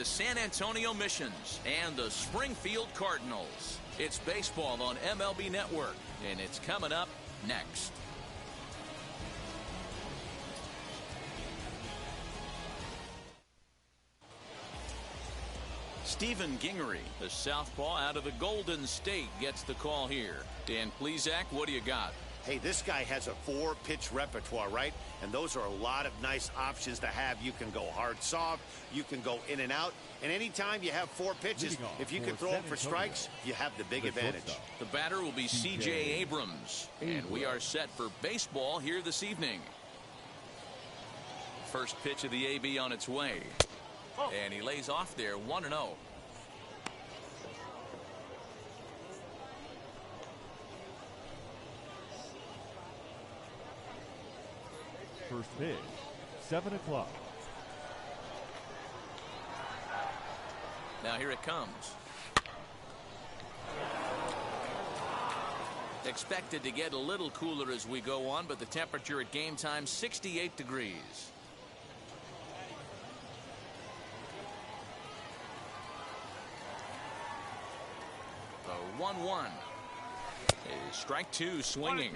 the San Antonio Missions and the Springfield Cardinals. It's baseball on MLB Network, and it's coming up next. Stephen Gingery, the southpaw out of the Golden State, gets the call here. Dan Plesac, what do you got? Hey, this guy has a 4-pitch repertoire, right? And those are a lot of nice options to have. You can go hard, soft. You can go in and out. And anytime you have 4 pitches, if you can throw them for strikes, you have the big advantage. The batter will be C.J. Abrams. And we are set for baseball here this evening. First pitch of the AB on its way. And he lays off there 1-0. First pitch, 7 o'clock. Now here it comes. Expected to get a little cooler as we go on, but the temperature at game time 68 degrees. The 1-1 is strike 2 swinging.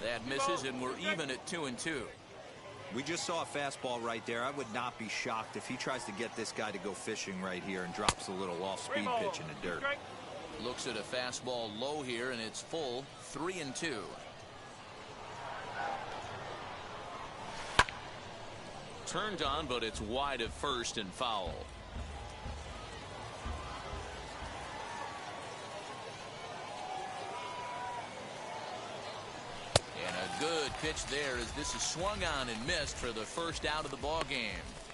That misses, and we're even at 2-2. We just saw a fastball right there. I would not be shocked if he tries to get this guy to go fishing right here and drops a little off-speed pitch in the dirt. Looks at a fastball low here, and it's full. 3-2. Turned on, but it's wide at first and foul. Good pitch there as this is swung on and missed for the first out of the ball game.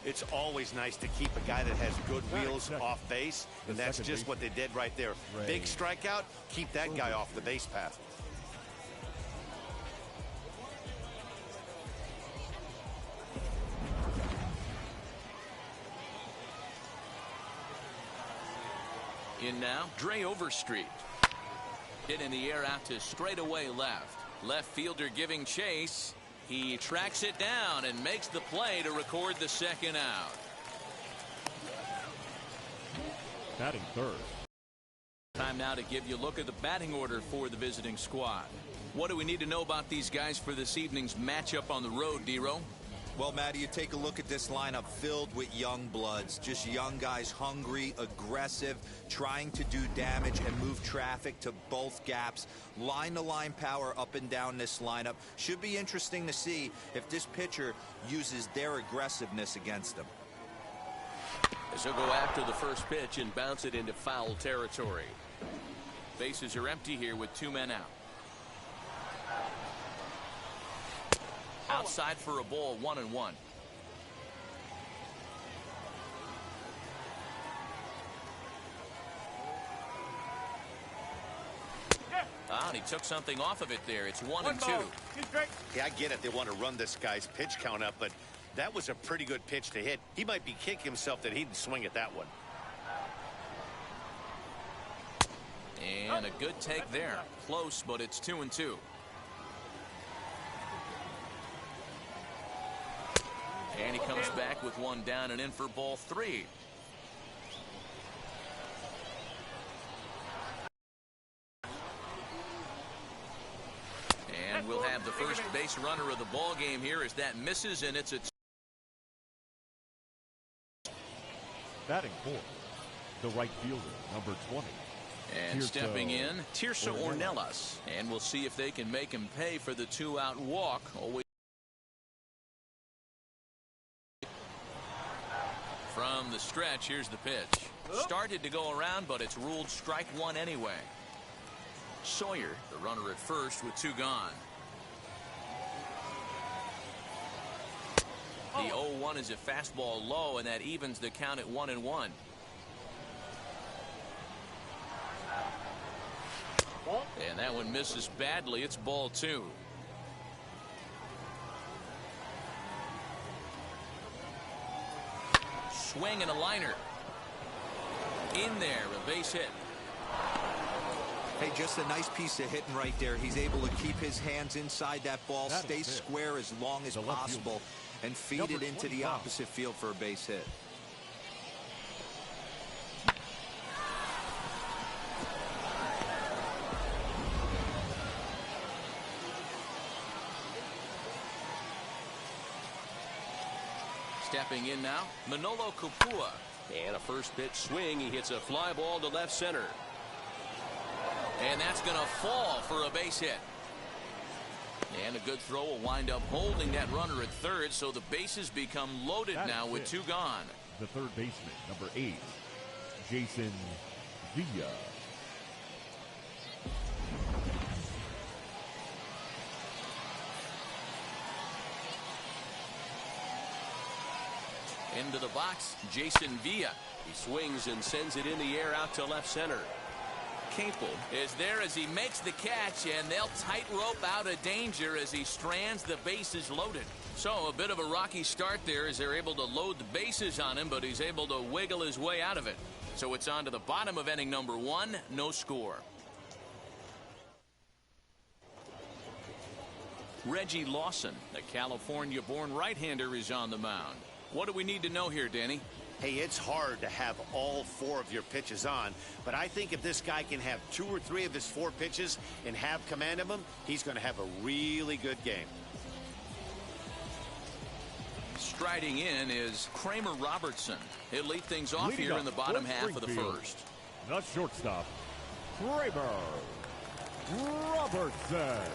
It's always nice to keep a guy that has good wheels off base, and that's just what they did right there. Big strikeout, keep that guy off the base path. In now, Dre Overstreet. Hit in the air out to straightaway left. Left fielder giving chase. He tracks it down and makes the play to record the second out. Batting third. Time now to give you a look at the batting order for the visiting squad. What do we need to know about these guys for this evening's matchup on the road, Dero? Well, Matty, you take a look at this lineup filled with young bloods, just young guys, hungry, aggressive, trying to do damage and move traffic to both gaps. Line-to-line power up and down this lineup. Should be interesting to see if this pitcher uses their aggressiveness against them. As he'll go after the first pitch and bounce it into foul territory. Bases are empty here with 2 men out. Outside for a ball, 1-1. And he took something off of it there. It's 1-2. Yeah, I get it. They want to run this guy's pitch count up, but that was a pretty good pitch to hit. He might be kicking himself that he didn't swing at that one. And a good take there. Close, but it's 2-2. And he comes back with one down and in for ball 3. And we'll have the first base runner of the ball game here as that misses, and it's a Batting fourth, the right fielder, number 20. And stepping in, Tirso Ornelas. And we'll see if they can make him pay for the 2-out walk. Always from the stretch, here's the pitch. Started to go around, but it's ruled strike 1 anyway. Sawyer, the runner at first with 2 gone. The 0-1 is a fastball low, and that evens the count at 1-1. And that one misses badly. It's ball 2. Swing and a liner. In there, a base hit. Hey, just a nice piece of hitting right there. He's able to keep his hands inside that ball, stay square as long as possible, and feed it into the opposite field for a base hit. Stepping in now, Manolo Kupua. And a first pitch swing. He hits a fly ball to left center. And that's going to fall for a base hit. And a good throw will wind up holding that runner at third, so the bases become loaded now with 2 gone. The third baseman, number 8, Jason Villa. Into the box, Jason Villa. He swings and sends it in the air out to left center. Capel is there as he makes the catch, and they'll tightrope out of danger as he strands the bases loaded. So a bit of a rocky start there as they're able to load the bases on him, but he's able to wiggle his way out of it. So it's on to the bottom of inning number 1, no score. Reggie Lawson, the California-born right-hander, is on the mound. What do we need to know here, Danny? Hey, it's hard to have all 4 of your pitches on, but I think if this guy can have 2 or 3 of his 4 pitches and have command of them, he's going to have a really good game. Striding in is Kramer Robertson. He'll lead things off here in the bottom half of the first. The shortstop, Kramer Robertson.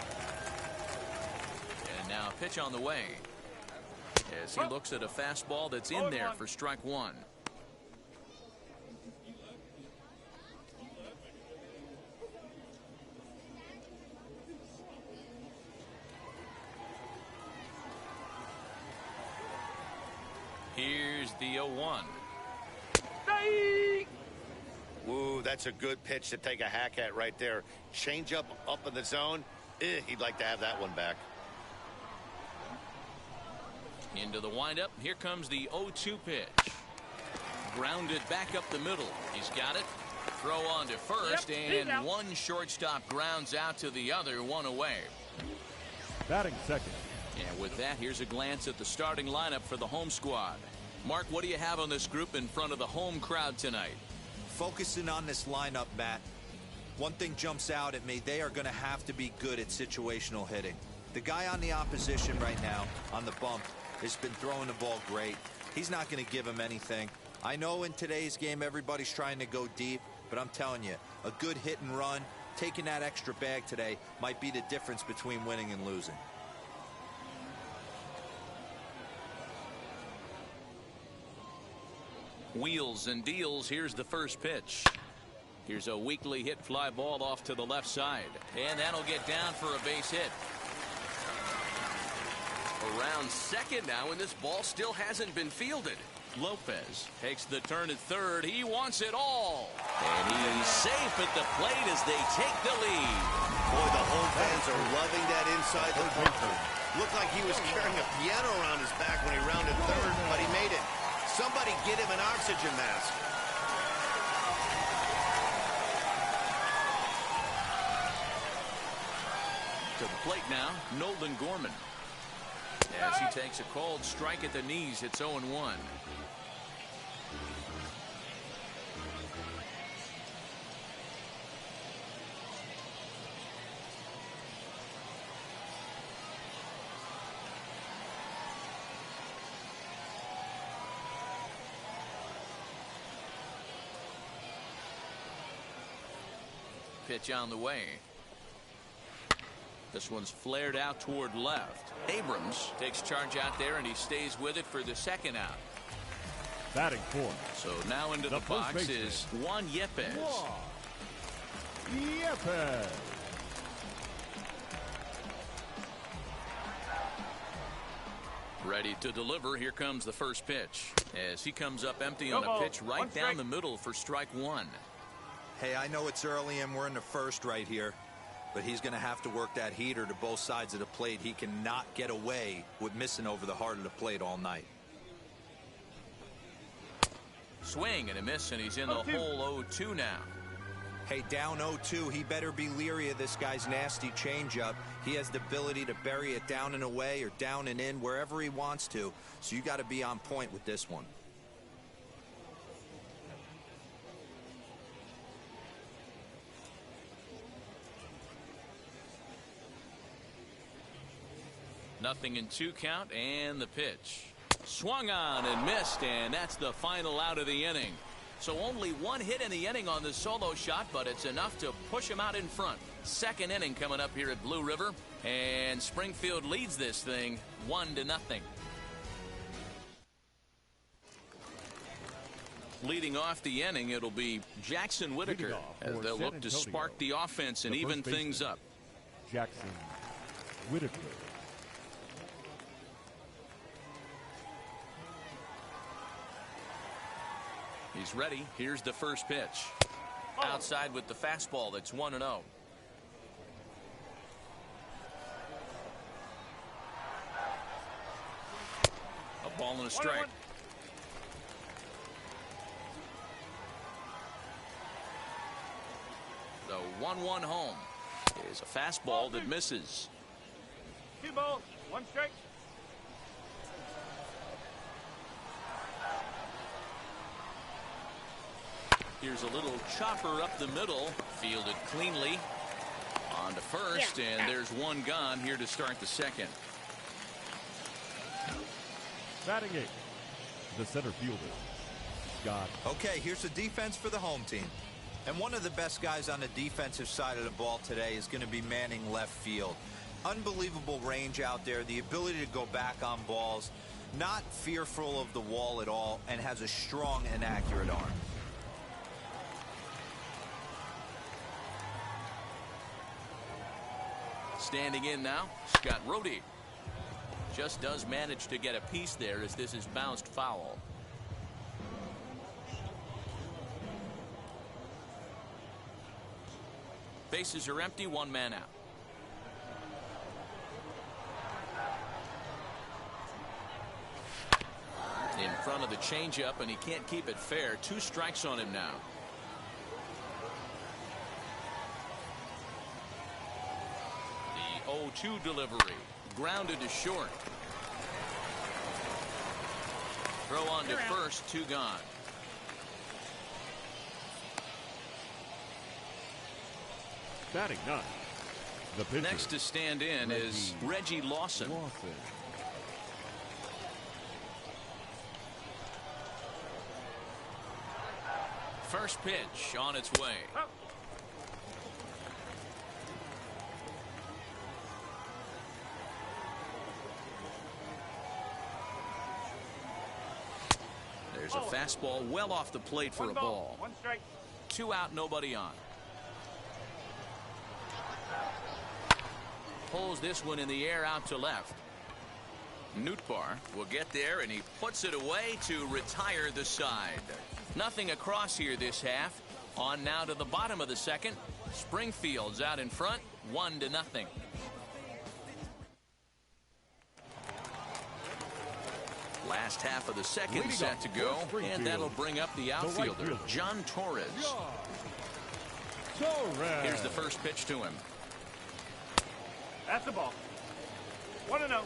And now a pitch on the way, as he looks at a fastball that's in there for strike 1. Here's the 0-1. Ooh, that's a good pitch to take a hack at right there. Change up in the zone. He'd like to have that one back. Into the windup. Here comes the 0-2 pitch. Grounded back up the middle. He's got it. Throw on to first, and one shortstop grounds out to the other, 1 away. Batting second. And with that, here's a glance at the starting lineup for the home squad. Mark, what do you have on this group in front of the home crowd tonight? Focusing on this lineup, Matt, one thing jumps out at me. They are going to have to be good at situational hitting. The guy on the opposition right now on the bump has been throwing the ball great. He's not going to give him anything. I know in today's game everybody's trying to go deep, but I'm telling you, a good hit and run, taking that extra bag today might be the difference between winning and losing. Wheels and deals. Here's the first pitch. Here's a weakly hit fly ball off to the left side, and that'll get down for a base hit. Around second now, and this ball still hasn't been fielded. Lopez takes the turn at third. He wants it all, and he's safe at the plate as they take the lead. Boy, the home fans are loving that inside the bunker. Looked like he was carrying a piano around his back when he rounded third, but he made it. Somebody get him an oxygen mask. To the plate now, Nolan Gorman. As he takes a cold strike at the knees, it's 0-1. Pitch on the way. This one's flared out toward left. Abrams takes charge out there, and he stays with it for the second out. Batting fourth. So now into the box is Juan Yepes. Yepes. Ready to deliver. Here comes the first pitch, as he comes up empty on a pitch right down the middle for strike 1. Hey, I know it's early and we're in the first right here, but he's going to have to work that heater to both sides of the plate. He cannot get away with missing over the heart of the plate all night. Swing and a miss, and he's in the hole 0-2 now. Hey, down 0-2, he better be leery of this guy's nasty changeup. He has the ability to bury it down and away or down and in, wherever he wants to. So you got to be on point with this one. Nothing in 2 count, and the pitch. Swung on and missed, and that's the final out of the inning. So only 1 hit in the inning on the solo shot, but it's enough to push him out in front. 2nd inning coming up here at Blue River, and Springfield leads this thing 1-0. Leading off the inning, it'll be Jackson Whitaker as they'll look to spark the offense and even things up. Jackson Whitaker. He's ready. Here's the first pitch. Outside with the fastball. That's 1-0. A ball and a strike. The 1-1 home is a fastball that misses. 2 balls, 1 strike. Here's a little chopper up the middle, fielded cleanly. On to first, and there's 1 gone here to start the 2nd. Batting 8, the center fielder, Scott. Okay, here's the defense for the home team. And one of the best guys on the defensive side of the ball today is going to be manning left field. Unbelievable range out there, the ability to go back on balls, not fearful of the wall at all, and has a strong and accurate arm. Standing in now, Scott Rohde. Just does manage to get a piece there as this is bounced foul. Bases are empty, 1 man out. In front of the changeup, and he can't keep it fair. 2 strikes on him now. The 0-2 delivery. Grounded to short. Throw on to first, 2 gone. Batting 9. The pitcher. Next to stand in is Reggie Lawson. First pitch on its way. There's a fastball well off the plate for a ball. 1 strike. 2 out, nobody on. Pulls this one in the air out to left. Nootbaar will get there, and he puts it away to retire the side. Nothing across here this half. On now to the bottom of the 2nd. Springfield's out in front, 1-0. Last half of the 2nd set to go, and that'll bring up the outfielder, John Torres. Here's the first pitch to him. That's the ball. 1-0.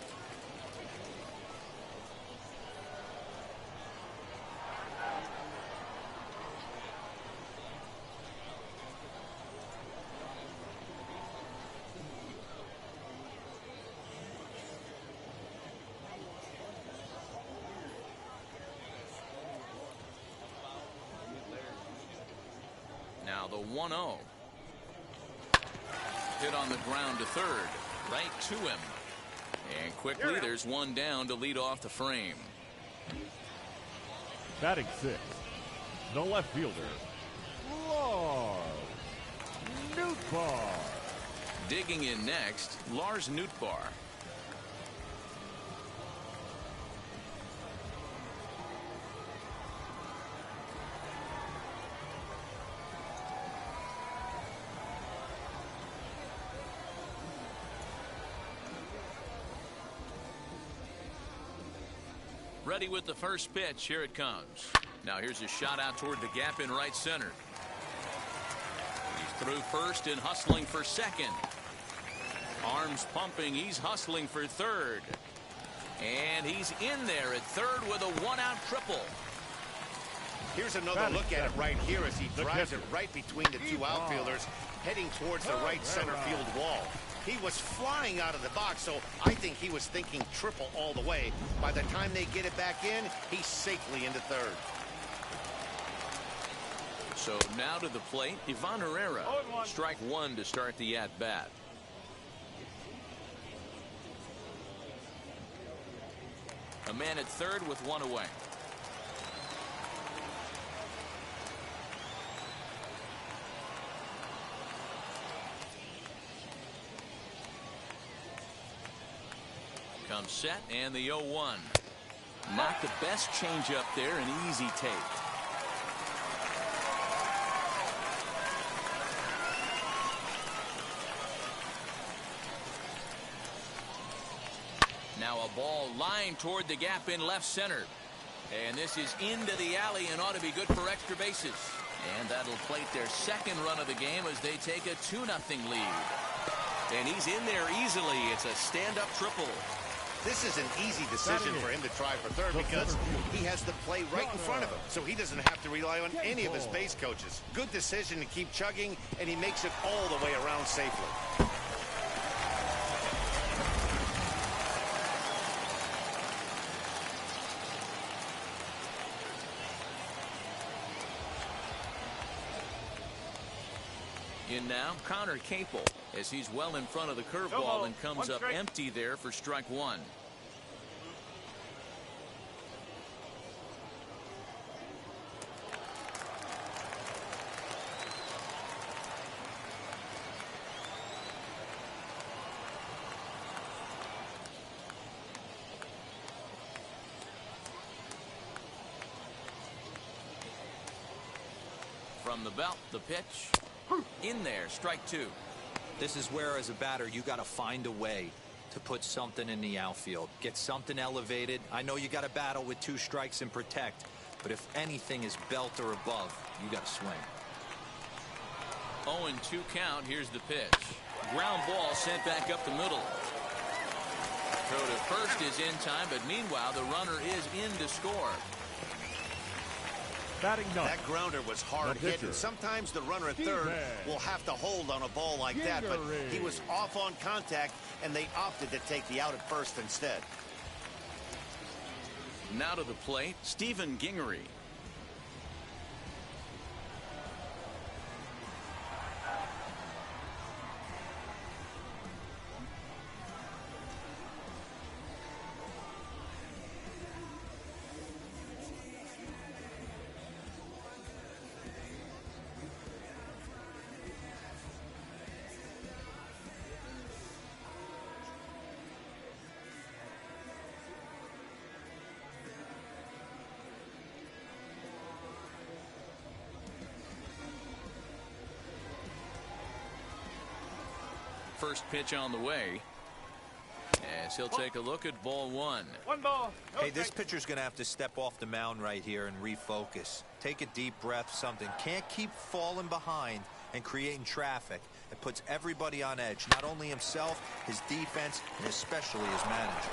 Now the 1-0. Hit on the ground to third. Right to him. And quickly there's 1 down to lead off the frame. Batting 6. The left fielder, Lars Nootbaar. Digging in next, Lars Nootbaar. Ready with the first pitch. Here it comes. Now here's a shot out toward the gap in right center. Through first and hustling for second. Arms pumping. He's hustling for third. And he's in there at third with a one-out triple. Here's another look at it right here as he drives it right between the two outfielders, heading towards the right center field wall. He was flying out of the box, so I think he was thinking triple all the way. By the time they get it back in, he's safely into third. So now to the plate, Ivan Herrera. Strike one to start the at-bat. A man at third with one away. Comes set and the 0-1. Not the best changeup there, an easy take. Now a ball lined toward the gap in left center. And this is into the alley and ought to be good for extra bases. And that'll plate their second run of the game as they take a 2-0 lead. And he's in there easily. It's a stand-up triple. This is an easy decision for him to try for third because he has the play right in front of him, so he doesn't have to rely on any of his base coaches. Good decision to keep chugging, and he makes it all the way around safely. In now, Connor Capel, as he's well in front of the curveball and comes up empty there for strike one. From the belt, the pitch. In there, strike two. This is where, as a batter, you got to find a way to put something in the outfield. Get something elevated. I know you got to battle with 2 strikes and protect, but if anything is belt or above, you got to swing. 0-2 count. Here's the pitch. Ground ball sent back up the middle. Throw to first is in time, but meanwhile, the runner is in to score. That grounder was hard hit, and sometimes the runner at third will have to hold on a ball like that, but he was off on contact, and they opted to take the out at first instead. Now to the plate, Stephen Gingery. First pitch on the way, as he'll take a look at ball one. 1 ball. Hey, this pitcher's going to have to step off the mound right here and refocus. Take a deep breath, something. Can't keep falling behind and creating traffic. It puts everybody on edge, not only himself, his defense, and especially his manager.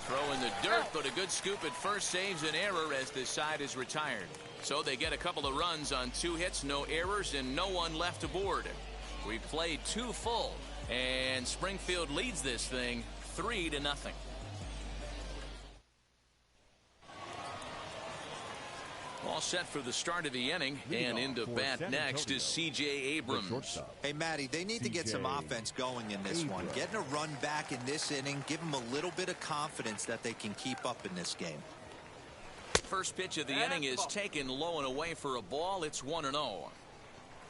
Throw in the dirt, but a good scoop at first saves an error as this side is retired. So they get a couple of runs on 2 hits, no errors, and no one left aboard. We played 2 full, and Springfield leads this thing 3-0. All set for the start of the inning, and into bat next is C.J. Abrams. Hey, Matty, they need to get some offense going in this one. Getting a run back in this inning, give them a little bit of confidence that they can keep up in this game. First pitch of the inning is taken low and away for a ball. It's 1-0.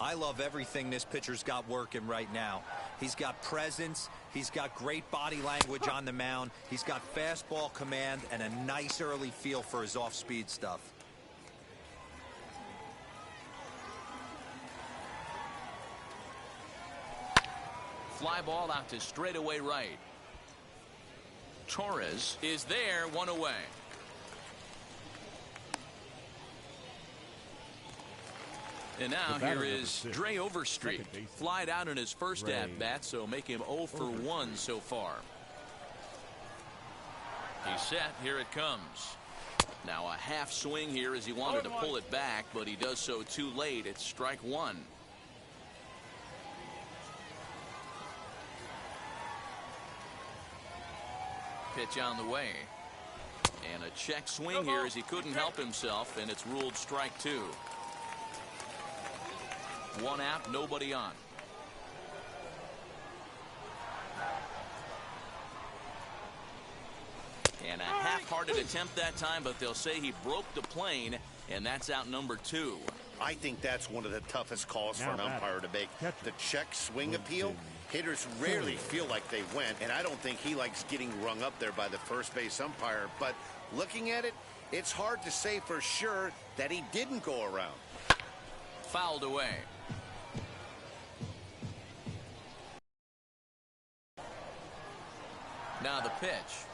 I love everything this pitcher's got working right now. He's got presence. He's got great body language on the mound. He's got fastball command and a nice early feel for his off-speed stuff. Fly ball out to straightaway right. Torres is there, 1 away. And now here is 6, Dre Overstreet. Flied out in his first at-bat, so make him 0 for 1 so far. He's set. Here it comes. Now a half swing here as he wanted to pull it back, but he does so too late. It's strike 1. Pitch on the way. And a check swing here as he couldn't help himself, and it's ruled strike 2. 1 out, nobody on. And a half-hearted attempt that time, but they'll say he broke the plane, and that's out number 2. I think that's one of the toughest calls for an umpire to make. The check swing appeal. Hitters rarely feel like they went, and I don't think he likes getting rung up there by the first base umpire. But looking at it, it's hard to say for sure that he didn't go around. Fouled away. Now the pitch.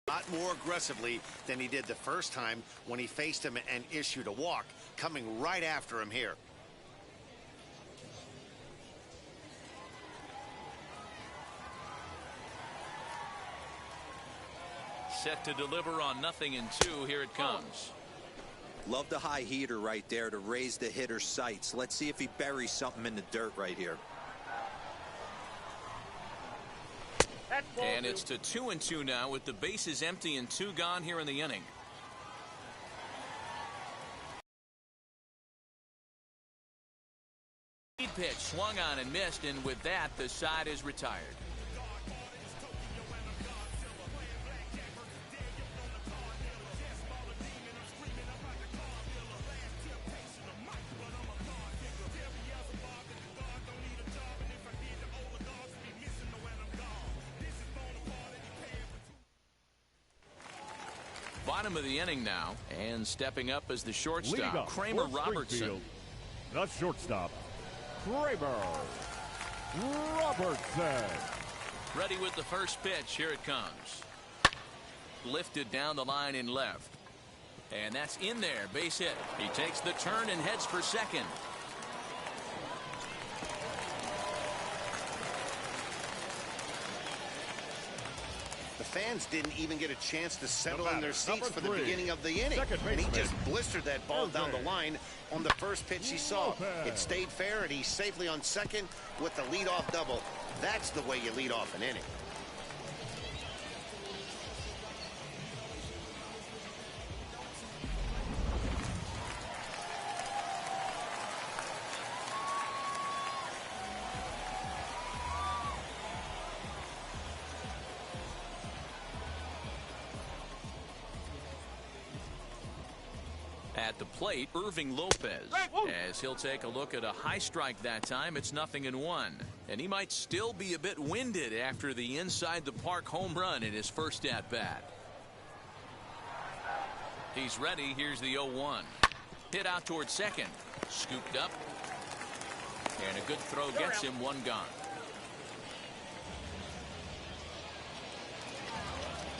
Not more aggressively than he did the first time when he faced him and issued a walk, coming right after him here. Set to deliver on 0-2. Here it comes. Love the high heater right there to raise the hitter's sights. Let's see if he buries something in the dirt right here. And it's to 2-2 now with the bases empty and 2 gone here in the inning. Lead pitch swung on and missed, and with that the side is retired. Bottom of the inning now, and stepping up as the shortstop, Kramer Robertson. The shortstop, Kramer Robertson. Ready with the first pitch. Here it comes. Lifted down the line in left. And that's in there. Base hit. He takes the turn and heads for second. The fans didn't even get a chance to settle in their seats for the beginning of the inning. And he just blistered that ball down the line on the first pitch he saw. It stayed fair, and he's safely on second with the leadoff double. That's the way you lead off an inning. At the plate, Irving Lopez, as he'll take a look at a high strike that time. It's 0-1, and he might still be a bit winded after the inside the park home run in his first at bat. He's ready. Here's the 0-1. Hit out towards second. Scooped up, and a good throw gets him. 1 gone.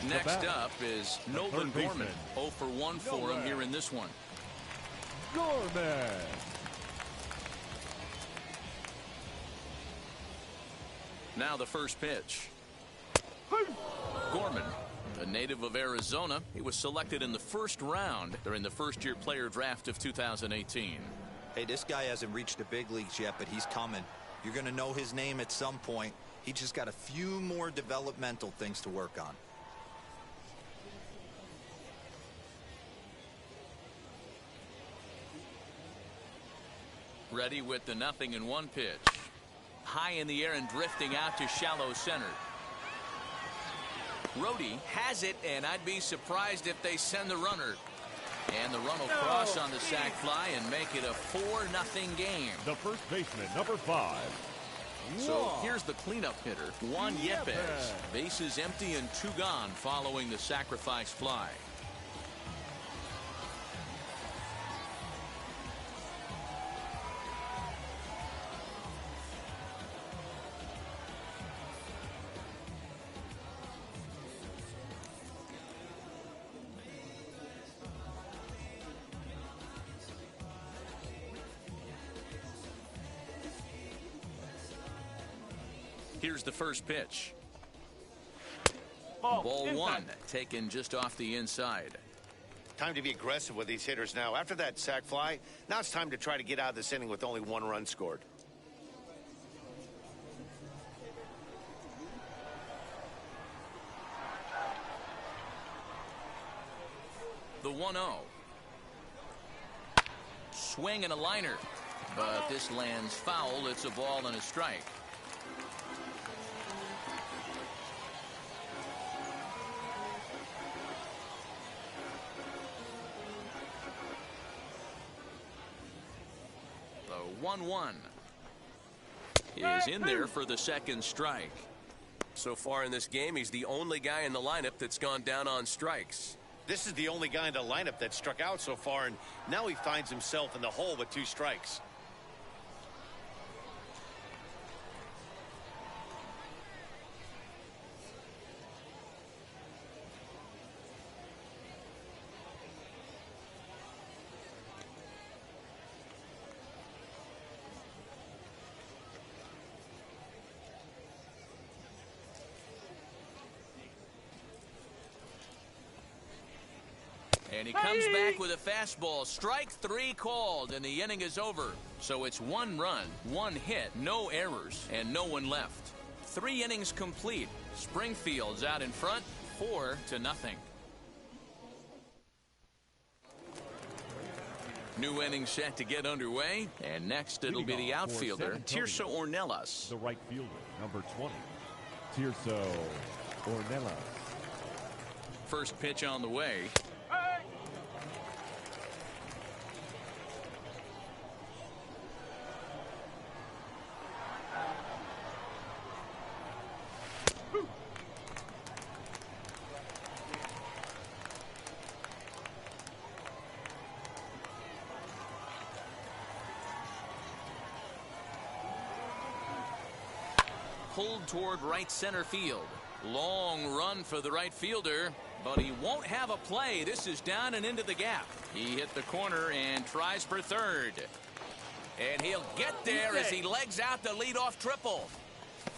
Next up is Nolan Gorman. 0 for 1 for him here in this one. Gorman. Now the first pitch. Gorman, a native of Arizona. He was selected in the first round during the first-year player draft of 2018. Hey, this guy hasn't reached the big leagues yet, but he's coming. You're going to know his name at some point. He just got a few more developmental things to work on. Ready with the 0-1 pitch. High in the air and drifting out to shallow center. Rhodey has it, and I'd be surprised if they send the runner. And the run will cross on the sac fly and make it a 4-0 game. The first baseman, number 5. So here's the cleanup hitter, Juan Yepez. Bases empty and 2 gone following the sacrifice fly. Here's the first pitch. Ball inside. 1, taken just off the inside. Time to be aggressive with these hitters now. After that sac fly, now it's time to try to get out of this inning with only 1 run scored. The 1-0. Swing and a liner. But this lands foul. It's a ball and a strike. The 1-1 is in there for the second strike. So far in this game, he's the only guy in the lineup that's gone down on strikes. This is the only guy in the lineup that struck out so far, and now he finds himself in the hole with 2 strikes. And he comes back with a fastball. Strike 3 called, and the inning is over. So it's 1 run, 1 hit, no errors, and no one left. 3 innings complete. Springfield's out in front, 4-0. New inning set to get underway, and next it'll be the outfielder, Tirso Ornelas. The right fielder, number 20, Tirso Ornelas. First pitch on the way. Pulled toward right center field. Long run for the right fielder, but he won't have a play. This is down and into the gap. He hit the corner and tries for third. And he'll get there as he legs out the leadoff triple.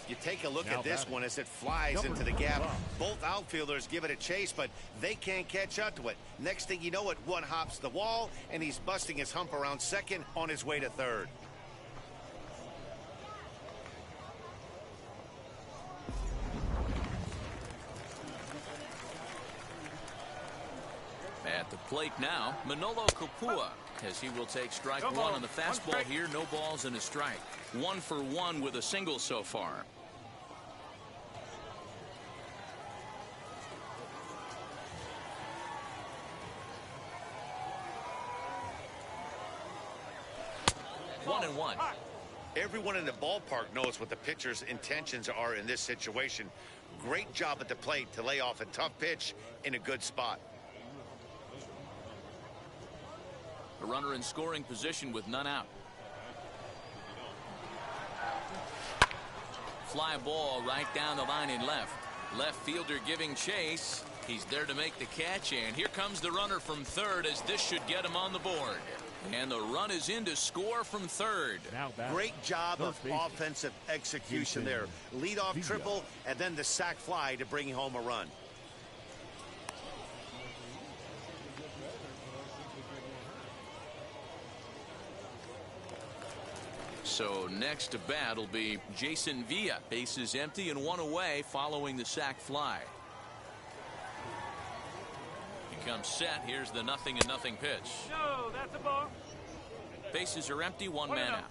You take a look at this one as it flies into the gap. Both outfielders give it a chase, but they can't catch up to it. Next thing you know it, one hops the wall, and he's busting his hump around second on his way to third. At the plate now, Manolo Capua, as he will take strike 1 on the fastball here. No balls and a strike. 1 for 1 with a single so far. One and one. Everyone in the ballpark knows what the pitcher's intentions are in this situation. Great job at the plate to lay off a tough pitch in a good spot. A runner in scoring position with none out. Fly ball right down the line in left. Left fielder giving chase. He's there to make the catch, and here comes the runner from third, as this should get him on the board. And the run is in to score from third. Great job of offensive execution there. Leadoff triple, and then the sac fly to bring home a run. So next to bat will be Jason Villa. Bases empty and 1 away following the sac fly. He comes set. Here's the 0-0 pitch. No, that's a ball. Bases are empty, 1 man out.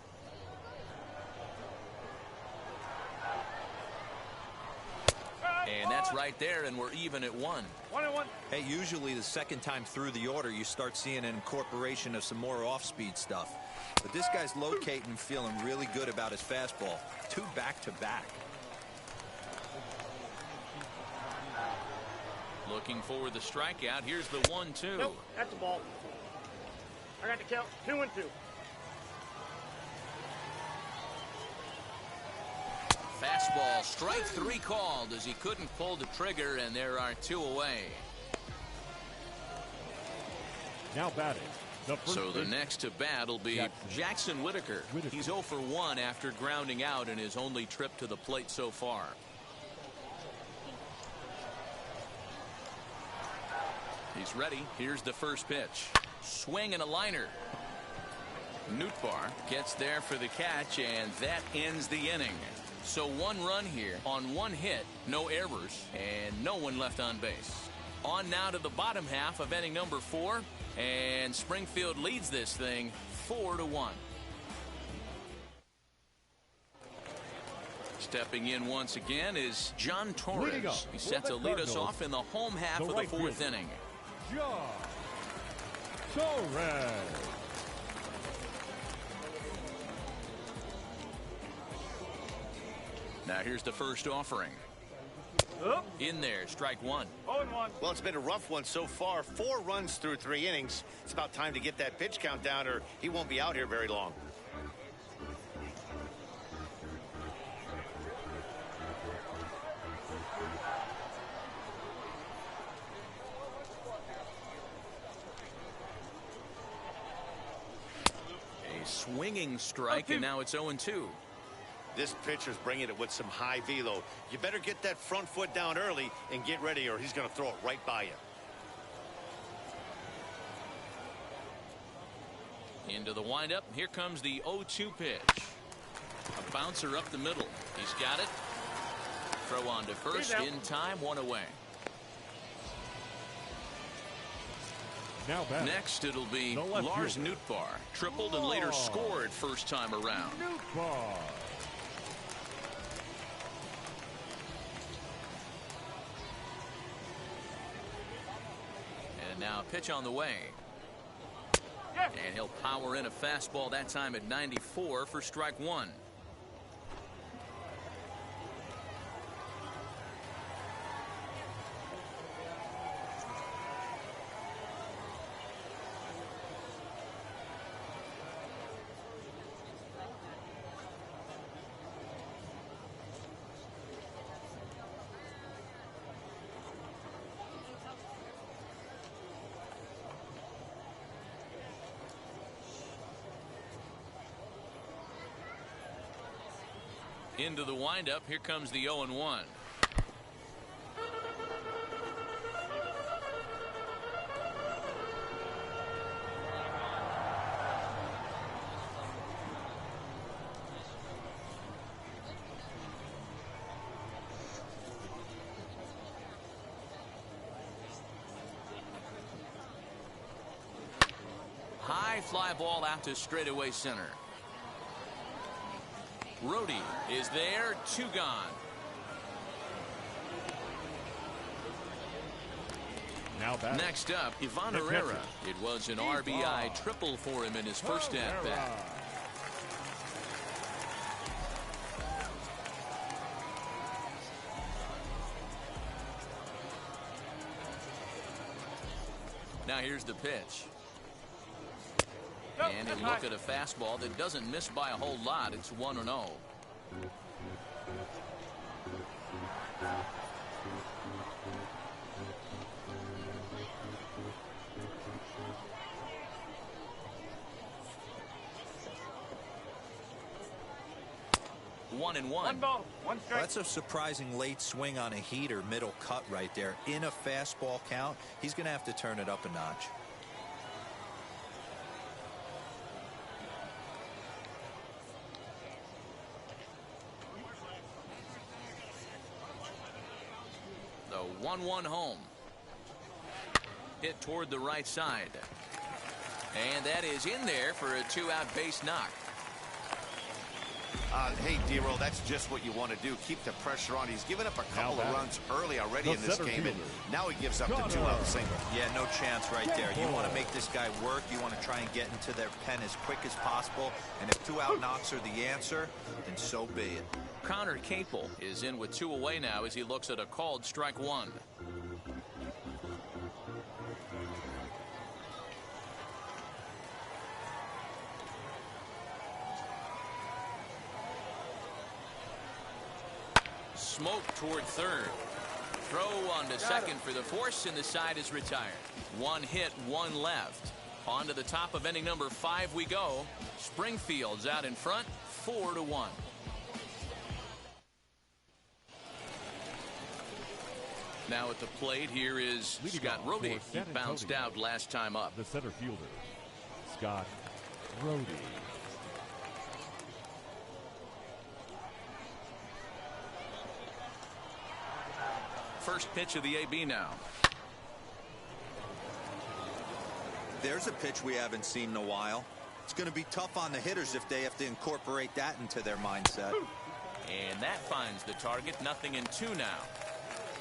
And that's right there, and we're even at 1. 1-1. Hey, usually the second time through the order, you start seeing an incorporation of some more off-speed stuff. But this guy's locating and feeling really good about his fastball. 2 back-to-back. Looking for the strikeout. Here's the 1-2. Nope, that's a ball. I got to count 2-2. Fastball, strike 3 called as he couldn't pull the trigger, and there are 2 away. Now batting, So the next to bat will be Jackson Whitaker. He's 0 for 1 after grounding out in his only trip to the plate so far. He's ready. Here's the first pitch. Swing and a liner. Nootbaar gets there for the catch, and that ends the inning. So 1 run here on 1 hit, no errors, and no one left on base. On now to the bottom half of inning number 4, and Springfield leads this thing 4-1. Stepping in once again is John Torres. He's set to lead us off in the home half of the 4th inning. John Torres. Now here's the first offering. In there, strike 1. 0-1. Well, it's been a rough one so far. 4 runs through 3 innings. It's about time to get that pitch count down, or he won't be out here very long. A swinging strike, and now it's 0-2. This pitcher's bringing it with some high velo. You better get that front foot down early and get ready, or he's going to throw it right by you. Into the windup. Here comes the 0-2 pitch. A bouncer up the middle. He's got it. Throw on to first. In time, 1 away. Now back. Next, it'll be Lars Nootbaar. Tripled and later scored first time around. Nootbaar. And now pitch on the way. And he'll power in a fastball, that time at 94 for strike 1. Into the windup. Here comes the 0-1. High fly ball out to straightaway center. Rhodey is there, 2 gone. Now back. Next up, Ivan Herrera. It was an RBI triple for him in his first at bat. Now here's the pitch. And he'll look at a fastball that doesn't miss by a whole lot. It's 1-0. One and one. 1 ball, 1 strike. That's a surprising late swing on a heater, middle cut right there. In a fastball count, he's going to have to turn it up a notch. The 1-1 home. Hit toward the right side. And that is in there for a 2-out base knock. Hey, D-Roll, that's just what you want to do. Keep the pressure on. He's given up a couple of runs early already in this game, and now he gives up the 2-out single. Yeah, no chance right there. You want to make this guy work. You want to try and get into their pen as quick as possible. And if 2-out knocks are the answer, then so be it. Connor Capel is in with 2 away now as he looks at a called strike 1. Smoke toward third. Throw on to second for the force, and the side is retired. 1 hit, 1 left. On to the top of inning number 5 we go. Springfield's out in front, 4-1. Now at the plate, here is Scott Rhodey. He bounced out last time up. The center fielder, Scott Rhodey. First pitch of the AB now. There's a pitch we haven't seen in a while. It's going to be tough on the hitters if they have to incorporate that into their mindset. And that finds the target. 0-2 now.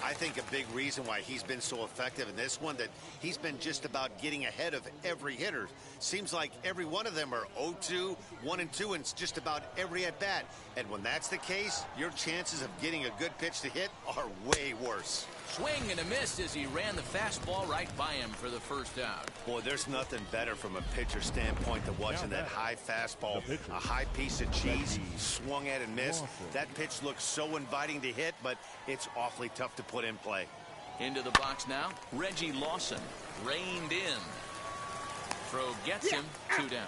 I think a big reason why he's been so effective in this one, that he's been just about getting ahead of every hitter. Seems like every one of them are 0-2, 1-2, and it's just about every at bat. And when that's the case, your chances of getting a good pitch to hit are way worse. Swing and a miss as he ran the fastball right by him for the first out. Boy, there's nothing better from a pitcher standpoint than watching that high fastball, a high piece of cheese, swung at and missed. That pitch looks so inviting to hit, but it's awfully tough to put in play. Into the box now, Reggie Lawson reined in. Throw gets him, 2 down.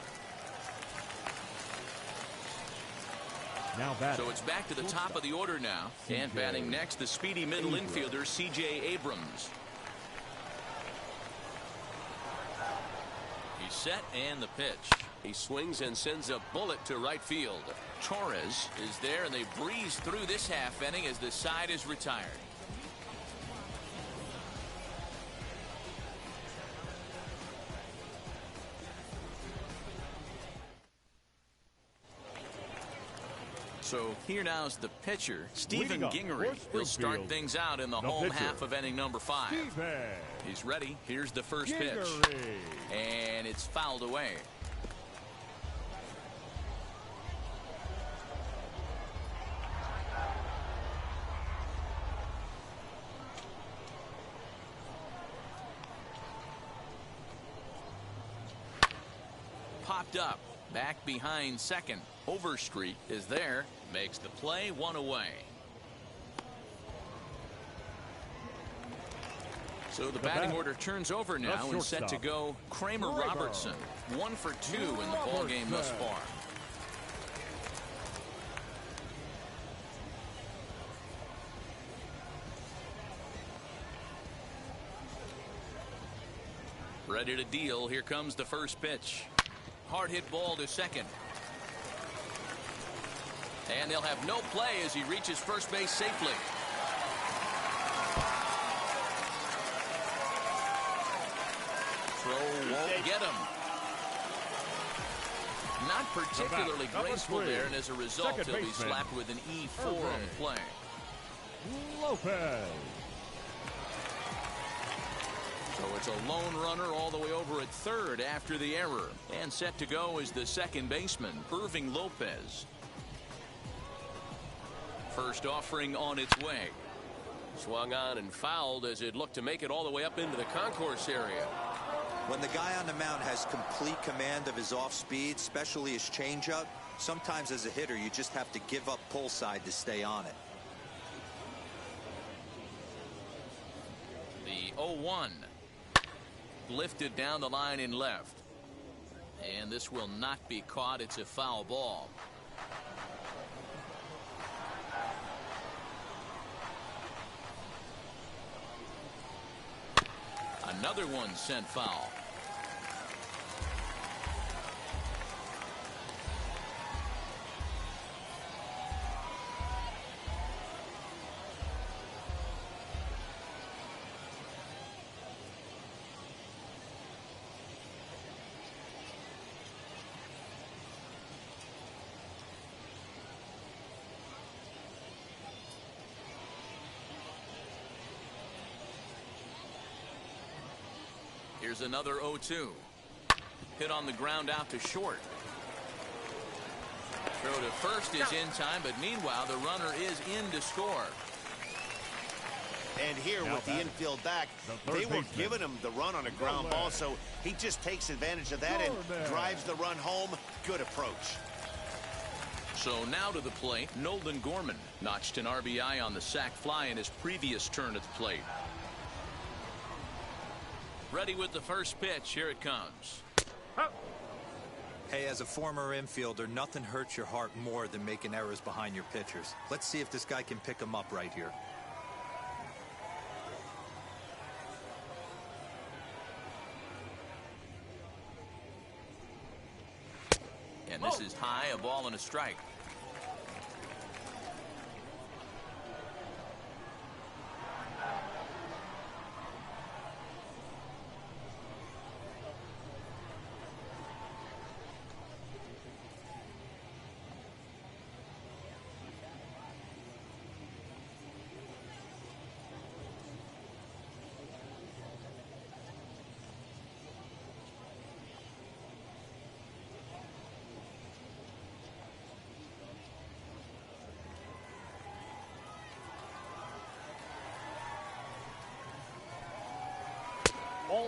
So it's back to the top of the order now. And batting next, the speedy middle infielder, C.J. Abrams. He's set and the pitch. He swings and sends a bullet to right field. Torres is there, and they breeze through this half inning as the side is retired. So here now's the pitcher, Stephen Gingery. He'll start things out in the home half of inning number 5. He's ready. Here's the first pitch. And it's fouled away. Popped up. Back behind second. Overstreet is there. Makes the play, 1 away. So the batting order turns over now and set to go Kramer Robertson. 1 for 2 in the ballgame thus far. Ready to deal. Here comes the first pitch. Hard hit ball to second. And they'll have no play as he reaches first base safely. Throw won't get him. Not particularly graceful there, and as a result, he'll be slapped with an E4 on the play. Lopez. So it's a lone runner all the way over at third after the error. And set to go is the second baseman, Irving Lopez. First offering on its way. Swung on and fouled as it looked to make it all the way up into the concourse area. When the guy on the mound has complete command of his off speed, especially his changeup, sometimes as a hitter you just have to give up pull side to stay on it. The 0-1 lifted down the line in left, and this will not be caught. It's a foul ball. Another one sent foul. Here's another 0-2. Hit on the ground out to short. Throw to first is in time, but meanwhile the runner is in to score. And here with the infield back, they were giving him the run on a ground ball, so he just takes advantage of that and drives the run home. Good approach. So now to the plate, Nolan Gorman notched an RBI on the sac fly in his previous turn at the plate. Ready with the first pitch. Here it comes. Hey, as a former infielder, nothing hurts your heart more than making errors behind your pitchers. Let's see if this guy can pick them up right here. And this is high, a ball and a strike.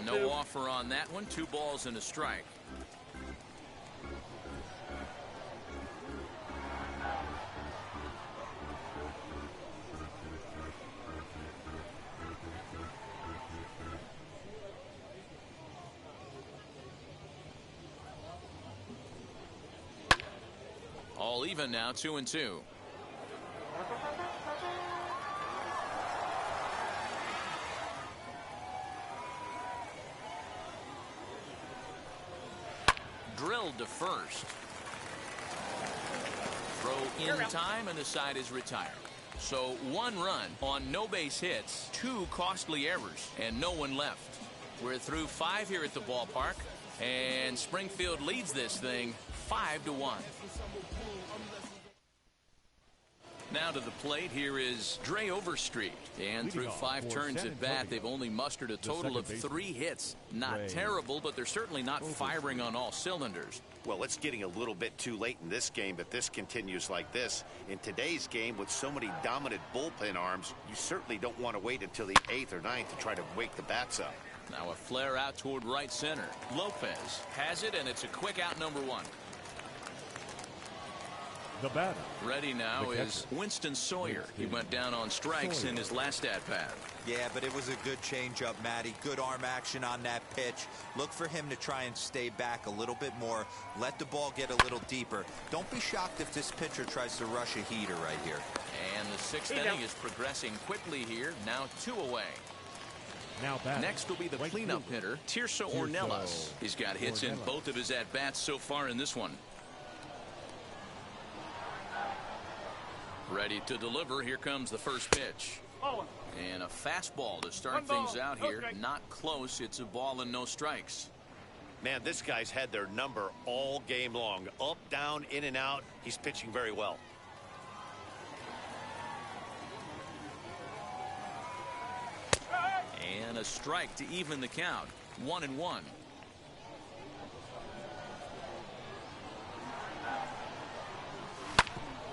No offer on that one. 2 balls and a strike. All even now, 2-2. Drilled to first. Throw in time, and the side is retired. So 1 run on no base hits, 2 costly errors, and no one left. We're through 5 here at the ballpark, and Springfield leads this thing 5-1. Now to the plate, here is Dre Overstreet. And through 5 turns at bat, they've only mustered a total of 3 hits. Not terrible, but they're certainly not firing on all cylinders. Well, it's getting a little bit too late in this game if this continues like this. In today's game, with so many dominant bullpen arms, you certainly don't want to wait until the 8th or 9th to try to wake the bats up. Now a flare out toward right center. Lopez has it, and it's a quick out, number 1. The batter. Ready now is Winston Sawyer. He went down on strikes in his last at-bat. Yeah, but it was a good changeup, Matty. Good arm action on that pitch. Look for him to try and stay back a little bit more. Let the ball get a little deeper. Don't be shocked if this pitcher tries to rush a heater right here. And the 6th inning is progressing quickly here. Now 2 away. Next will be the cleanup hitter, Tirso Ornelas. He's got hits in both of his at-bats so far in this one. Ready to deliver. Here comes the first pitch. And a fastball to start things out here. Not close. It's a ball and no strikes. Man, this guy's had their number all game long. Up, down, in and out. He's pitching very well. And a strike to even the count. 1-1.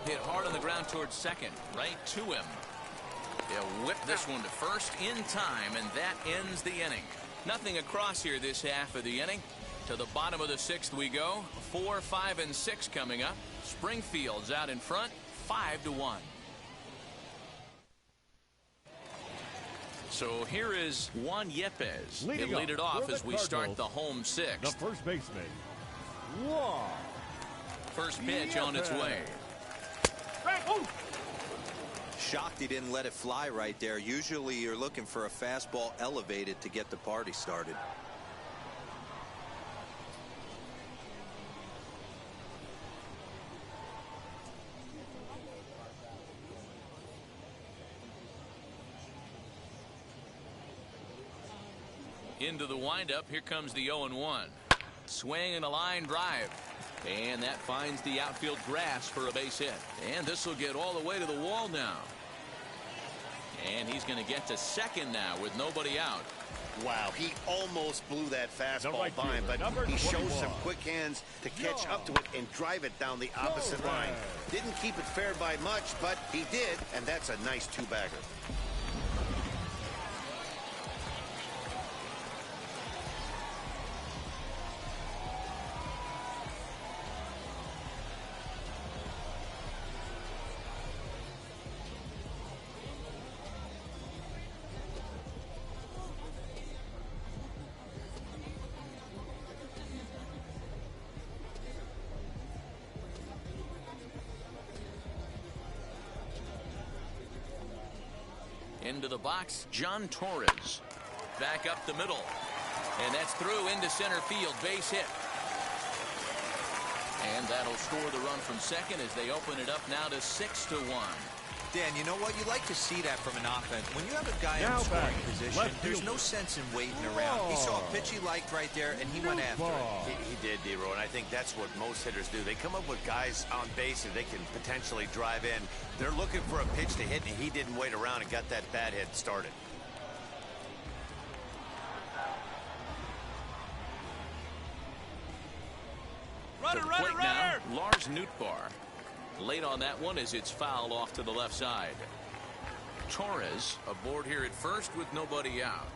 Hit hard on the ground towards second. Right to him. He'll whip this one to first in time, and that ends the inning. Nothing across here this half of the inning. To the bottom of the 6th we go. 4, 5, and 6 coming up. Springfield's out in front, 5-1. So here is Juan Yepes. He'll lead it off as we start the home 6th. The first baseman, Juan. First pitch on its way. Shocked he didn't let it fly right there. Usually you're looking for a fastball elevated to get the party started. Into the windup. Here comes the 0-1. Swing and a line drive. And that finds the outfield grass for a base hit. And this will get all the way to the wall now. And he's going to get to second now with nobody out. Wow, he almost blew that fastball by him, but he shows some quick hands to catch up to it and drive it down the opposite line. Didn't keep it fair by much, but he did, and that's a nice 2-bagger. Into the box, John Torres. Back up the middle. And that's through into center field. Base hit. And that'll score the run from second as they open it up now to 6-1. Dan, you know what? You like to see that from an offense. When you have a guy in scoring position, there's no sense in waiting around. He saw a pitch he liked right there, and he went after it. He did, D-Row, and I think that's what most hitters do. They come up with guys on base that they can potentially drive in. They're looking for a pitch to hit, and he didn't wait around and got that bat hit started. Runner! Lars Nootbaar. Late on that one as it's fouled off to the left side. Torres aboard here at first with nobody out.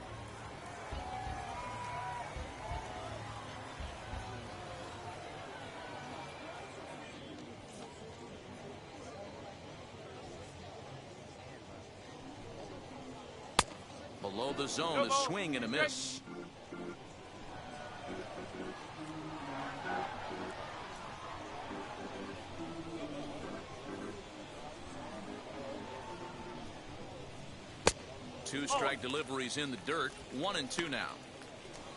Below the zone, a swing and a miss. Two strike deliveries in the dirt. 1-2 now.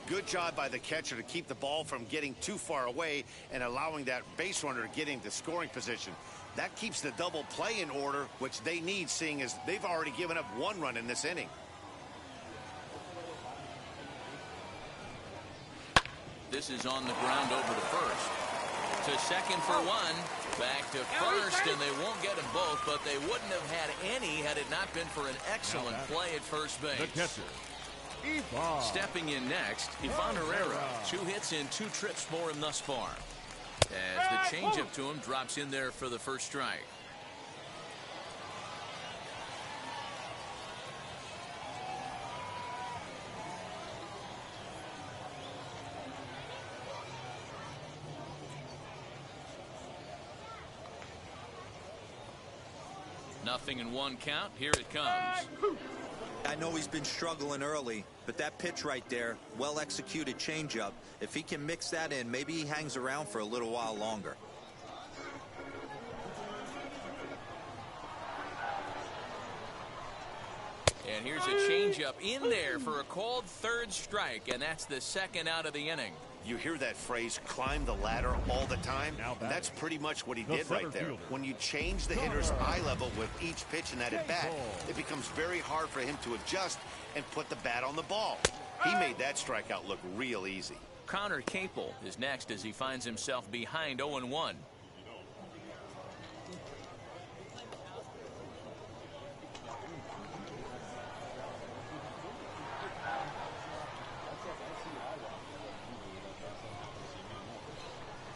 Good job by the catcher to keep the ball from getting too far away and allowing that base runner to get into scoring position. That keeps the double play in order, which they need, seeing as they've already given up one run in this inning. This is on the ground over to first. To second for one. Back to first, and they won't get them both, but they wouldn't have had any had it not been for an excellent play at first base. The catcher, Ivan. Stepping in next, Ivan Herrera. 2 hits in 2 trips for him thus far. As the changeup to him drops in there for the first strike. Nothing in 1 count. Here it comes. I know he's been struggling early, but that pitch right there, well executed changeup. If he can mix that in, maybe he hangs around for a little while longer. And here's a changeup in there for a called 3rd strike, and that's the 2nd out of the inning. You hear that phrase, climb the ladder, all the time. That's pretty much what he did right there. When you change the hitter's eye level with each pitch in that at bat, it becomes very hard for him to adjust and put the bat on the ball. He made that strikeout look real easy. Connor Capel is next as he finds himself behind 0-1.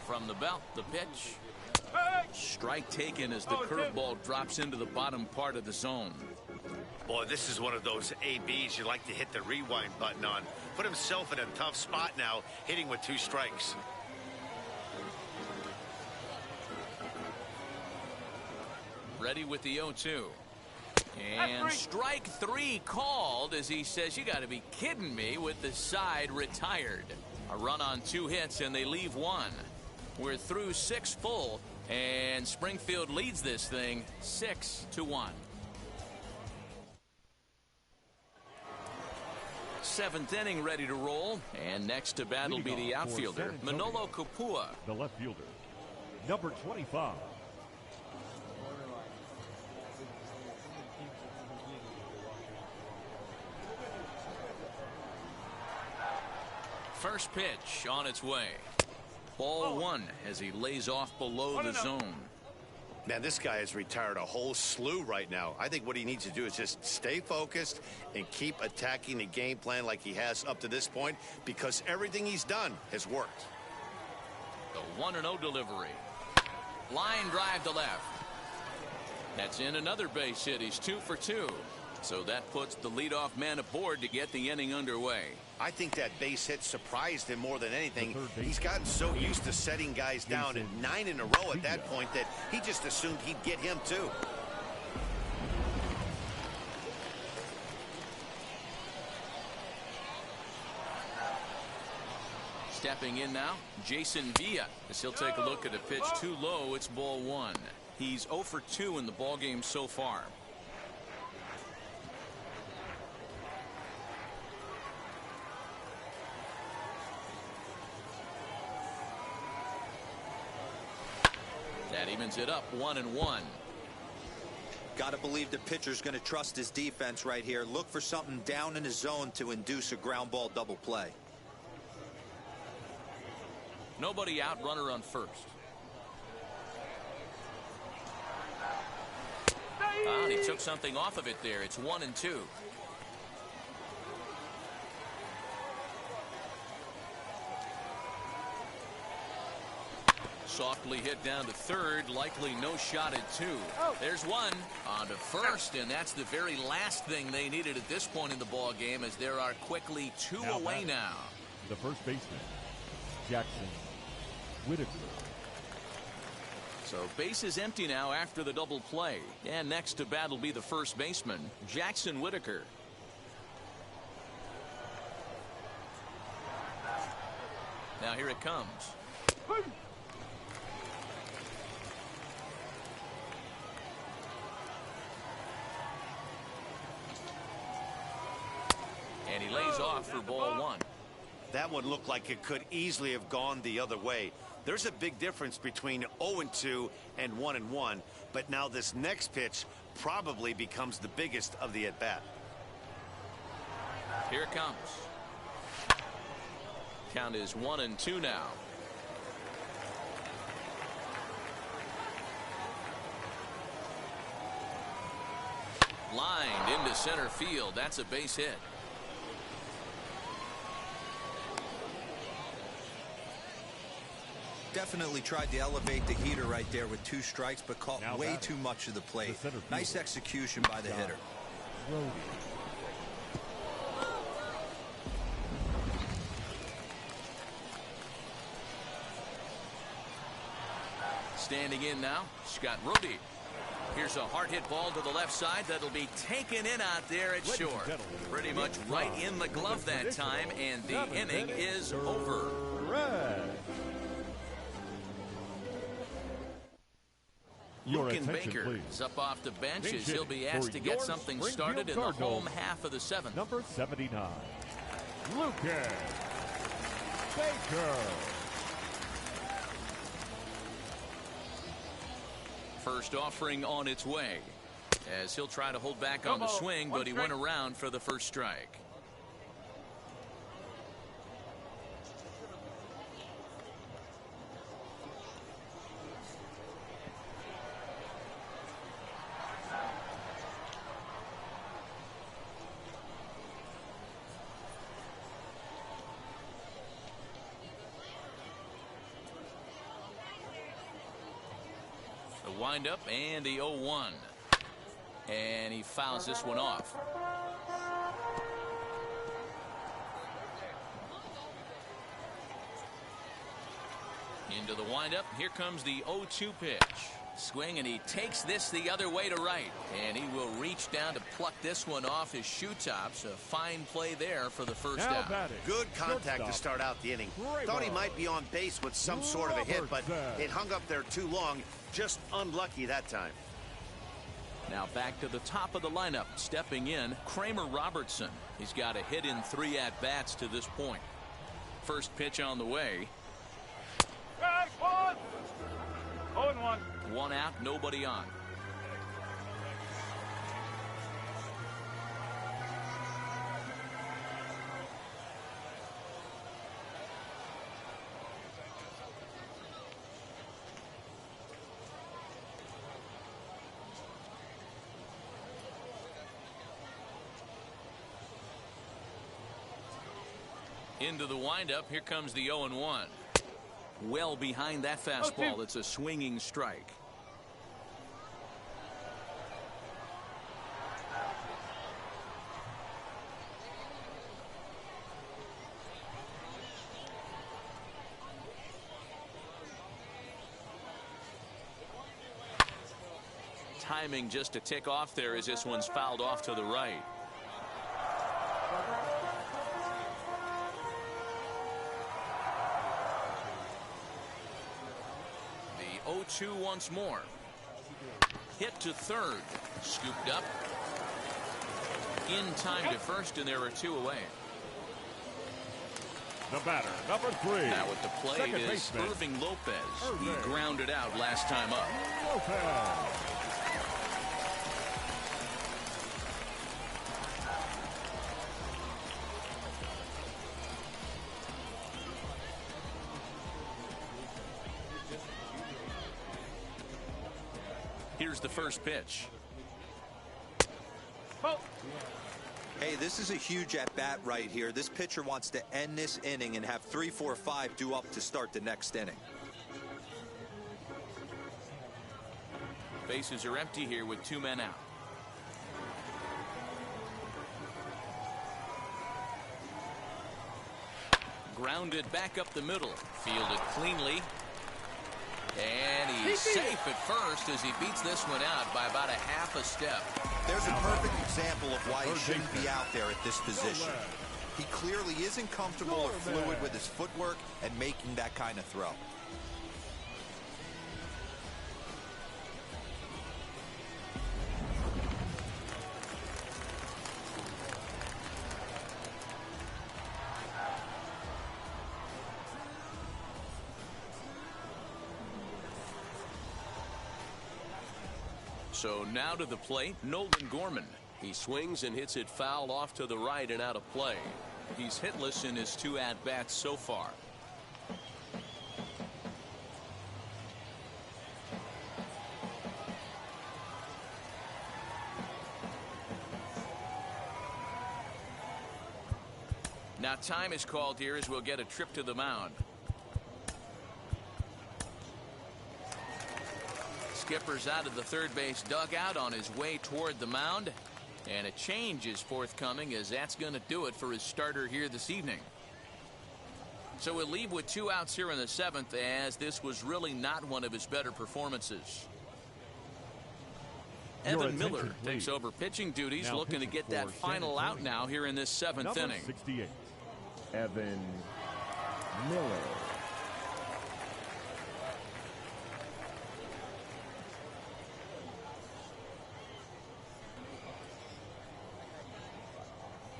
From the belt, the pitch. Strike taken as the curveball drops into the bottom part of the zone. Boy, this is one of those ABs you like to hit the rewind button on. Put himself in a tough spot now, hitting with 2 strikes. Ready with the 0-2. And strike 3 called as he says, you got to be kidding me, with the side retired. A run on 2 hits and they leave 1. We're through 6 full, and Springfield leads this thing 6-1. 7th inning ready to roll, and next to bat will be the outfielder, Manolo Kapua. The left fielder, number 25. First pitch on its way. Ball 1 as he lays off below the zone. Man, this guy has retired a whole slew right now. I think what he needs to do is just stay focused and keep attacking the game plan like he has up to this point, because everything he's done has worked. The 1-0 delivery. Line drive to left. That's in another base hit. He's 2 for 2. So that puts the leadoff man aboard to get the inning underway. I think that base hit surprised him more than anything. He's gotten so used to setting guys down, and 9 in a row at that point, that he just assumed he'd get him too. Stepping in now, Jason Villa, as he'll take a look at a pitch too low. It's ball 1. He's 0 for 2 in the ballgame so far. That evens it up 1-1. Got to believe the pitcher's going to trust his defense right here. Look for something down in his zone to induce a ground ball double play. Nobody out, runner on first. And he took something off of it there. It's 1-2. Softly hit down to third, likely no shot at two. There's one on to first, and that's the very last thing they needed at this point in the ball game, as there are quickly two away now. The first baseman, Jackson Whitaker. So base is empty now after the double play, and next to bat will be the first baseman, Jackson Whitaker. Now here it comes. And he lays off for ball one. That one looked like it could easily have gone the other way. There's a big difference between 0-2 and 1-1, but now this next pitch probably becomes the biggest of the at-bat. Here it comes. Count is 1-2 now. Lined into center field. That's a base hit. Definitely tried to elevate the heater right there with 2 strikes, but caught way too much of the plate. Nice execution by the hitter. Standing in now, Scott Rhodey. Here's a hard hit ball to the left side that'll be taken in out there at short. Pretty much right in the glove that time, and the inning is over. Luke Baker is up off the bench as he'll be asked to get something started in the home half of the 7th. Number 79, Luke Baker. First offering on its way, as he'll try to hold back on the swing, but he went around for the first strike. Wind up and the 0-1, and he fouls this one off. Into the windup. Here comes the 0-2 pitch. Swing, and he takes this the other way to right, and he will reach down to pluck this one off his shoe tops. A fine play there for the first out. Good contact to start out the inning. Thought he might be on base with some sort of a hit, but it hung up there too long. Just unlucky that time. Now back to the top of the lineup. Stepping in, Kramer Robertson. He's got a hit in 3 at-bats to this point. First pitch on the way. 0-1. 1 out, nobody on. Into the windup. Here comes the 0-1. Well behind that fastball. It's a swinging strike. Timing just to tick off there as this one's fouled off to the right. The 0-2 once more. Hit to third. Scooped up. In time to first, and there are 2 away. The batter, number 3. Now at the plate second is baseman, Irving Lopez. He grounded out last time up. Lopez. Here's the first pitch. Oh. Hey, this is a huge at-bat right here. This pitcher wants to end this inning and have 3, 4, 5 due up to start the next inning. Bases are empty here with 2 men out. Grounded back up the middle. Fielded cleanly. And he's safe at first as he beats this one out by about a half a step. There's a perfect example of why he shouldn't be out there at this position. He clearly isn't comfortable or fluid with his footwork and making that kind of throw. So now to the plate, Nolan Gorman. He swings and hits it foul off to the right and out of play. He's hitless in his 2 at-bats so far. Now time is called here as we'll get a trip to the mound. Skipper's out of the third base dugout on his way toward the mound. And a change is forthcoming as that's going to do it for his starter here this evening. So we'll leave with 2 outs here in the 7th as this was really not one of his better performances. Evan Miller takes over pitching duties, looking to get that final out now here in this 7th inning. 68, Evan Miller.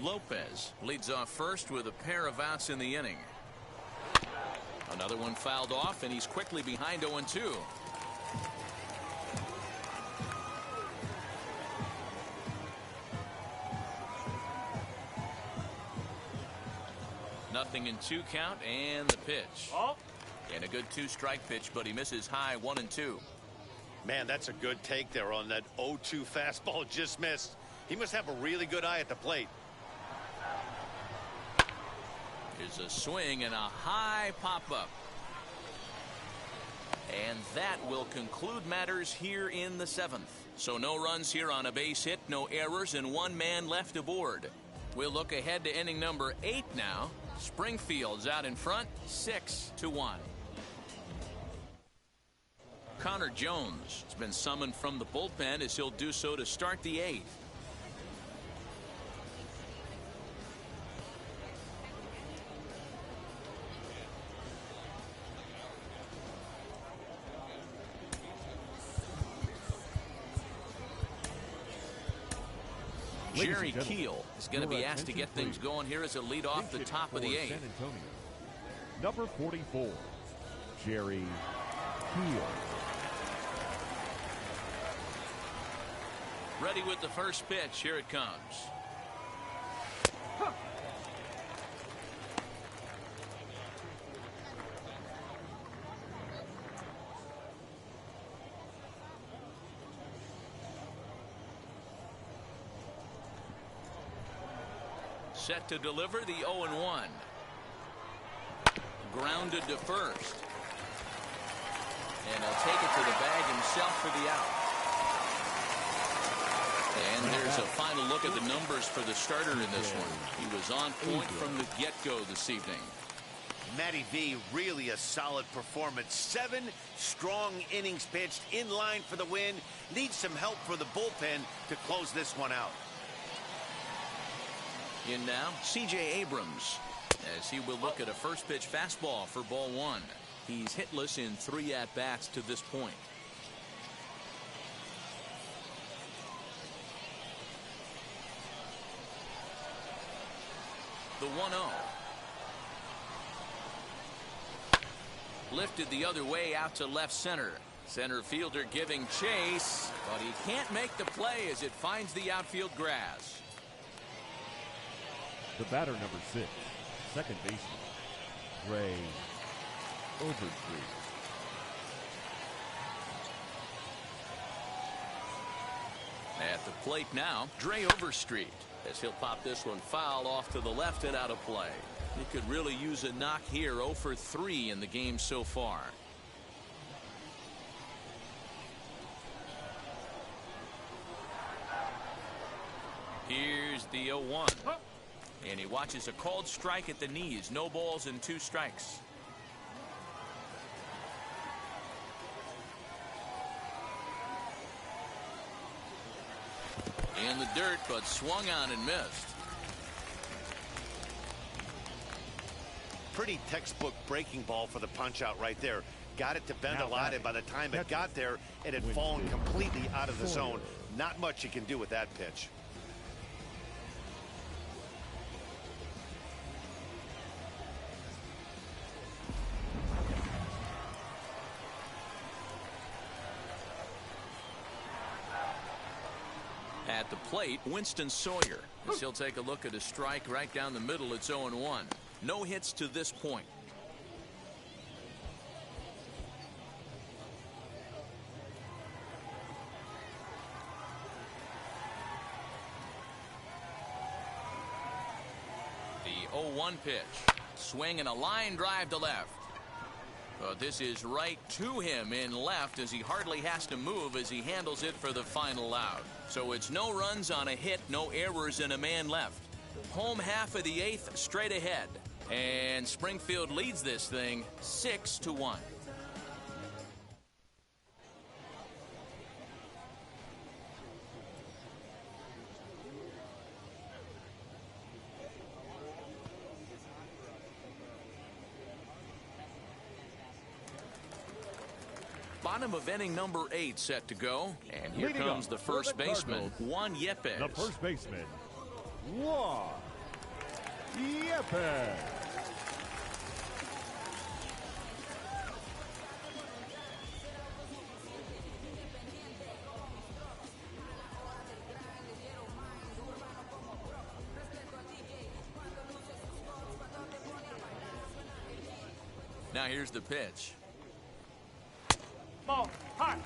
Lopez leads off first with a pair of outs in the inning. Another one fouled off, and he's quickly behind 0-2. Nothing in 2 count, and the pitch. And a good 2-strike pitch, but he misses high 1-2. Man, that's a good take there on that 0-2 fastball just missed. He must have a really good eye at the plate. Here's a swing and a high pop-up. And that will conclude matters here in the 7th. So no runs here on a base hit, no errors, and 1 man left aboard. We'll look ahead to inning number 8 now. Springfield's out in front, 6-1. Connor Jones has been summoned from the bullpen as he'll do so to start the 8th. Jerry Keel is going to be asked to get things going here as a lead off the top of the 8th. San Antonio, number 44, Jerry Keel. Ready with the first pitch. Here it comes. Set to deliver the 0-1. Grounded to first. And he'll take it to the bag himself for the out. And there's a final look at the numbers for the starter in this one. He was on point from the get-go this evening. Matty V, really a solid performance. 7 strong innings pitched, in line for the win. Needs some help for the bullpen to close this one out. In now, C.J. Abrams, as he will look at a first pitch fastball for ball 1. He's hitless in 3 at-bats to this point. The 1-0. Lifted the other way out to left center. Center fielder giving chase, but he can't make the play as it finds the outfield grass. The batter, number 6, second baseman, Ray Overstreet. At the plate now, Dre Overstreet, as he'll pop this one foul off to the left and out of play. He could really use a knock here. 0 for 3 in the game so far. Here's the 0-1. And he watches a called strike at the knees. No balls and 2 strikes. In the dirt, but swung on and missed. Pretty textbook breaking ball for the punch out right there. Got it to bend a lot, and by the time it got there, it had fallen completely out of the zone. Not much you can do with that pitch. At the plate, Winston Sawyer, as he'll take a look at a strike right down the middle. It's 0-1. No hits to this point. The 0-1 pitch. Swing and a line drive to left. But this is right to him in left, as he hardly has to move as he handles it for the final out. So it's no runs on a hit, no errors, and a man left. Home half of the 8th straight ahead. And Springfield leads this thing 6-1. Bottom of inning number 8 set to go. And here comes the first baseman, Juan Yepes. The first baseman, Juan Yepes. Now here's the pitch. Ball, hot.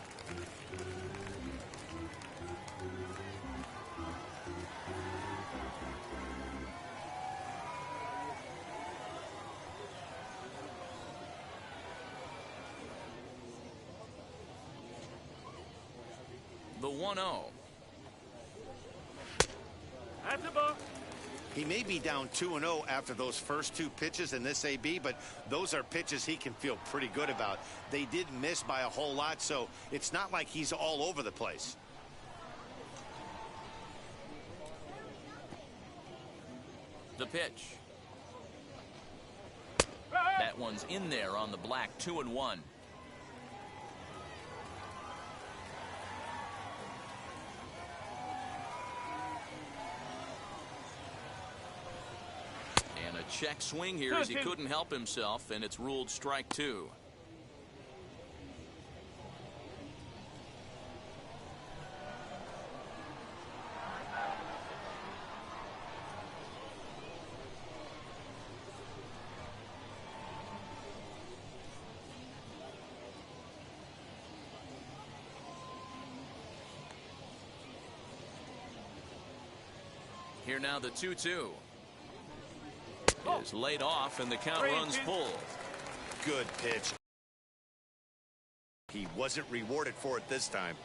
The 1-0. That's a ball. He may be down 2-0 after those first 2 pitches in this AB, but those are pitches he can feel pretty good about. They did miss by a whole lot, so it's not like he's all over the place. The pitch. That one's in there on the black. 2-1. And a check swing here as he couldn't help himself, and it's ruled strike 2. Here now the 2-2. Is laid off and the count runs full. Good pitch. He wasn't rewarded for it this time.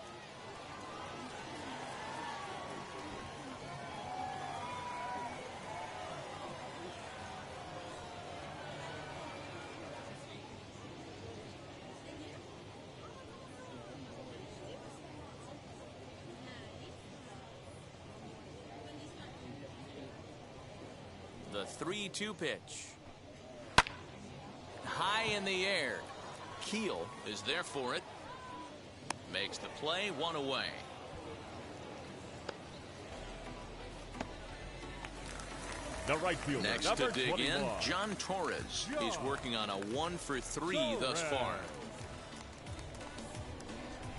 The 3-2 pitch. High in the air. Keel is there for it. Makes the play, 1 away. The right fielder, Next number to dig 21. in, John Torres. He's working on a 1-for-3 thus far.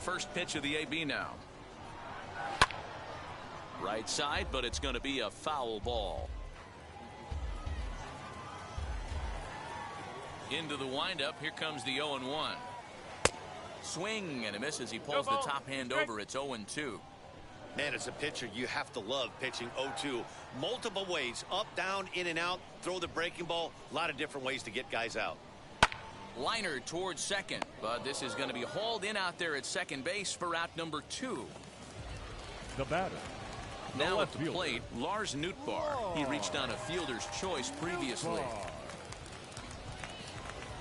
First pitch of the AB now. Right side, but it's going to be a foul ball. Into the windup. Here comes the 0-1. Swing and a miss as he pulls the top hand over. It's 0-2. Man, as a pitcher, you have to love pitching 0-2. Multiple ways, up, down, in and out, throw the breaking ball. A lot of different ways to get guys out. Liner towards second, but this is going to be hauled in out there at second base for out number 2. The batter. Now at the plate, Lars Nootbaar. He reached on a fielder's choice previously.